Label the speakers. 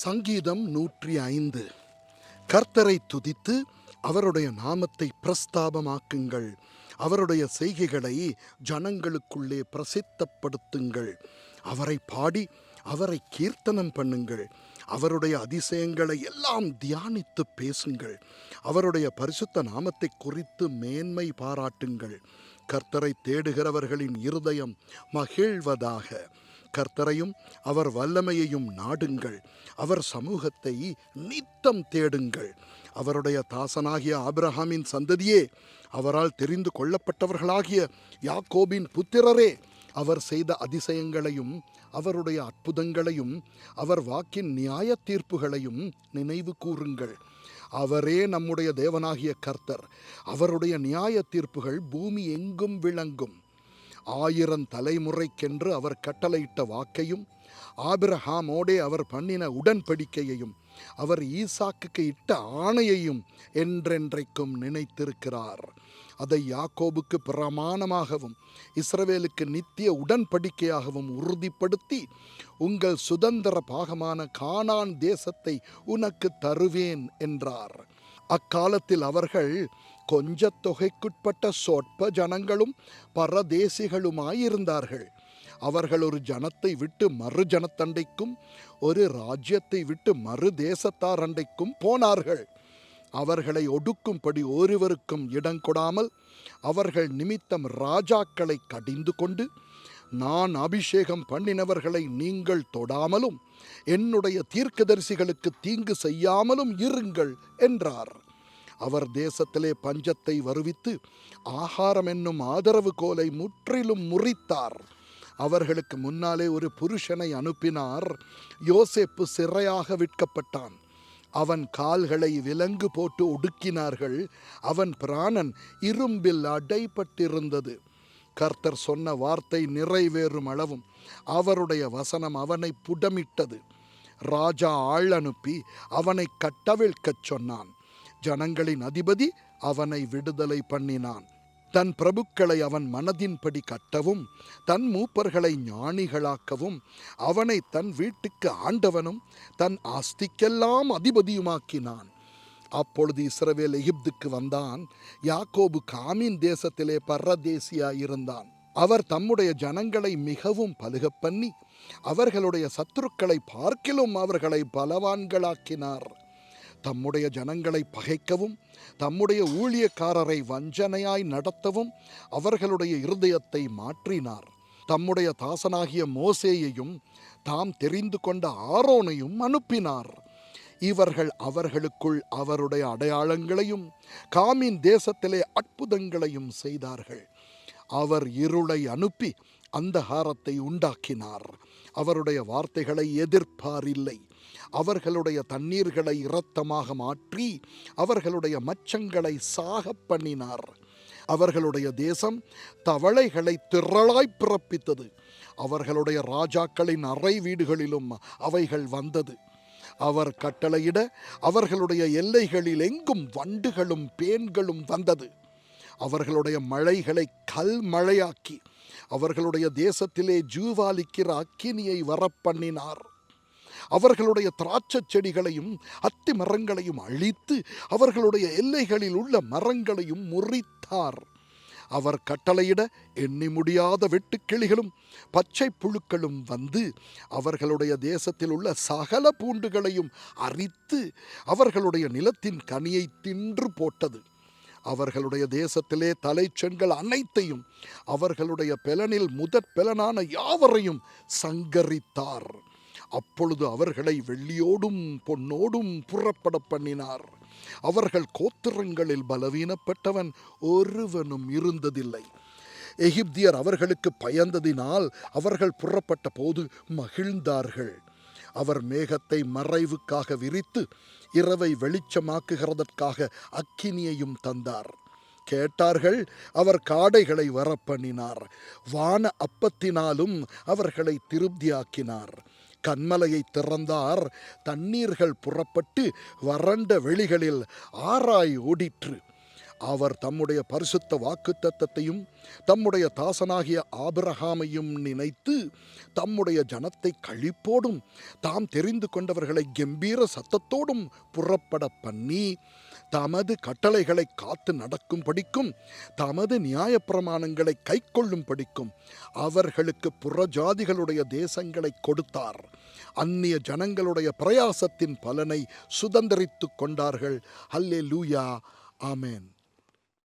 Speaker 1: சங்கீதம் 105. கர்த்தரை துதித்து அவருடைய நாமத்தை பிரஸ்தாபமாக்குங்கள். அவருடைய செய்கைகளை ஜனங்களுக்குள்ளே பிரசித்தப்படுத்துங்கள். அவரை பாடி அவரை கீர்த்தனம் பண்ணுங்கள். அவருடைய அதிசயங்களை எல்லாம் தியானித்து பேசுங்கள். அவருடைய பரிசுத்த நாமத்தை குறித்து மேன்மை பாராட்டுங்கள். கர்த்தரை தேடுகிறவர்களின் இருதயம் மகிழ்வதாக. கர்த்தரையும் அவர் வல்லமையையும் நாடுங்கள். அவர் சமூகத்தை நித்தம் தேடுங்கள். அவருடைய தாசனாகிய ஆபிரகாமின் சந்ததியே, அவரால் தெரிந்து கொள்ளப்பட்டவர்களாகிய யாக்கோபின் புத்திரரே, அவர் செய்த அதிசயங்களையும் அவருடைய அற்புதங்களையும் அவர் வாக்கின் நியாய தீர்ப்புகளையும் நினைவு கூறுங்கள். அவரே நம்முடைய தேவனாகிய கர்த்தர். அவருடைய நியாய தீர்ப்புகள் பூமி எங்கும் விளங்கும். 1000 தலைமுறைக்கென்று அவர் கட்டளையிட்ட வாக்கையும் ஆபிரகாமோடே அவர் பண்ணின உடன்படிக்கையையும் அவர் ஈசாக்குக்கு இட்ட ஆணையையும் என்றென்றைக்கும் நினைத்திருக்கிறார். அதை யாக்கோபுக்கு பிரமாணமாகவும் இஸ்ரவேலுக்கு நித்திய உடன்படிக்கையாகவும் உறுதிப்படுத்தி, உங்கள் சுதந்திர பாகமான கானான் தேசத்தை உனக்கு தருவேன் என்றார். அக்காலத்தில் அவர்கள் கொஞ்ச தொகைக்குட்பட்ட சொற்ப ஜனங்களும் பரதேசிகளுமாயிருந்தார்கள். அவர்கள் ஒரு ஜனத்தை விட்டு மறு ஜனத்தண்டைக்கும் ஒரு ராஜ்யத்தை விட்டு மறு தேசத்தார் அண்டைக்கும் போனார்கள். அவர்களை ஒடுக்கும்படி ஒருவருக்கும் இடங்கொடாமல் அவர்கள் நிமித்தம் ராஜாக்களை கடிந்து கொண்டு, நான் அபிஷேகம் பண்ணினவர்களை நீங்கள் தொடாமலும் என்னுடைய தீர்க்கதரிசிகளுக்கு தீங்கு செய்யாமலும் இருங்கள் என்றார். அவர் தேசத்திலே பஞ்சத்தை வருவித்து ஆகாரம் என்னும் ஆதரவு கோலை முற்றிலும் முறித்தார். அவர்களுக்கு முன்னாலே ஒரு புருஷனை அனுப்பினார். யோசேப்பு சிறையாக விற்கப்பட்டான். அவன் கால்களை விலங்கு போட்டு ஒடுக்கினார்கள். அவன் பிராணன் இரும்பில் அடைபட்டிருந்தது. கர்த்தர் சொன்ன வார்த்தை நிறைவேறும் அளவும் அவருடைய வசனம் அவனை புடமிட்டது. ராஜா ஆள் அனுப்பி அவனை கட்டவிழ்க்கச் சொன்னான். ஜனங்களின் அதிபதி அவனை விடுதலை பண்ணினான். தன் பிரபுக்களை அவன் மனதின்படி கட்டவும் தன் மூப்பர்களை ஞானிகளாக்கவும் அவனை தன் வீட்டுக்கு ஆண்டவனும் தன் ஆஸ்திக்கெல்லாம் அதிபதியுமாக்கினான். அப்பொழுது இஸ்ரவேல் எகிப்துக்கு வந்தான். யாக்கோபு காமின் தேசத்திலே பரதேசியாயிருந்தான். அவர் தம்முடைய ஜனங்களை மிகவும் பலுகப் பண்ணி அவர்களுடைய சத்துருக்களை பார்க்கிலும் அவர்களை பலவான்களாக்கினார். தம்முடைய ஜனங்களை பகைக்கவும் தம்முடைய ஊழியக்காரரை வஞ்சனையாய் நடத்தவும் அவர்களுடைய இருதயத்தை மாற்றினார். தம்முடைய தாசனாகிய மோசேயையும் தாம் தெரிந்து கொண்ட ஆரோனையும் அனுப்பினார். இவர்கள் அவர்களுக்குள் அவருடைய அடையாளங்களையும் காமின் தேசத்திலே அற்புதங்களையும் செய்தார்கள். அவர் இருளை அனுப்பி அந்தகாரத்தை உண்டாக்கினார். அவருடைய வார்த்தைகளை எதிர்ப்பாரில்லை. அவர்களுடைய தண்ணீர்களை இரத்தமாக மாற்றி அவர்களுடைய மச்சங்களை சாகப் பண்ணினார். அவர்களுடைய தேசம் தவளைகளை திரளாய் பிறப்பித்தது. அவர்களுடைய ராஜாக்களின் அறை வீடுகளிலும் அவைகள் வந்தது. அவர் கட்டளையிட அவர்களுடைய எல்லைகளில் எங்கும் வண்டுகளும் பேன்களும் வந்தது. அவர்களுடைய மழைகளை கல் மழையாக்கி அவர்களுடைய தேசத்திலே ஜூவாலிக்கிற அக்கினியை வரப்பண்ணினார். அவர்களுடைய திராட்சை செடிகளையும் அத்தி மரங்களையும் அழித்து அவர்களுடைய எல்லைகளில் உள்ள மரங்களையும் முறித்தார். அவர் கட்டளையிட எண்ணி முடியாத வெட்டுக்கிளிகளும் பச்சை புழுக்களும் வந்து அவர்களுடைய தேசத்தில் உள்ள சகல பூண்டுகளையும் அரித்து அவர்களுடைய நிலத்தின் கனியை தின்று போட்டது. அவர்களுடைய தேசத்திலே தலைச்செண்கள் அனைத்தையும் அவர்களுடைய பெலனில் முதற் பெலனான யாவரையும் சங்கரித்தார். அப்பொழுது அவர்களை வெள்ளியோடும் பொன்னோடும் புறப்பட பண்ணினார். அவர்கள் கோத்திரங்களில் பலவீனப்பட்டவன் ஒருவனும் இருந்ததில்லை. எகிப்தியர் அவர்களுக்கு பயந்ததினால் அவர்கள் புறப்பட்ட போது மகிழ்ந்தார்கள். அவர் மேகத்தை மறைவுக்காக விரித்து இரவை வெளிச்சமாக்குகிறதற்காக அக்கினியையும் தந்தார். கேட்டார்கள். அவர் காடைகளை வரப்பண்ணினார். வான அப்பத்தினாலும் அவர்களை திருப்தியாக்கினார். கன்மலையை திறந்தார். தண்ணீர்கள் புறப்பட்டு வறண்ட வெளிகளில் ஆராய் ஓடிற்று. அவர் தம்முடைய பரிசுத்த வாக்குத்தத்தத்தையும் தம்முடைய தாசனாகிய ஆபிரகாமையும் நினைத்து தம்முடைய ஜனத்தை களிப்போடும் தாம் தெரிந்து கொண்டவர்களை கெம்பீர சத்தத்தோடும் புறப்பட பண்ணி தமது கட்டளைகளை காத்து நடக்கும் படிக்கும் தமது நியாயப்பிரமாணங்களை கைக்கொள்ளும் படிக்கும் அவர்களுக்கு புறஜாதிகளுடைய தேசங்களை கொடுத்தார். அந்நிய ஜனங்களுடைய பிரயாசத்தின் பலனை சுதந்தரித்து கொண்டார்கள். அல்லேலூயா, ஆமென்.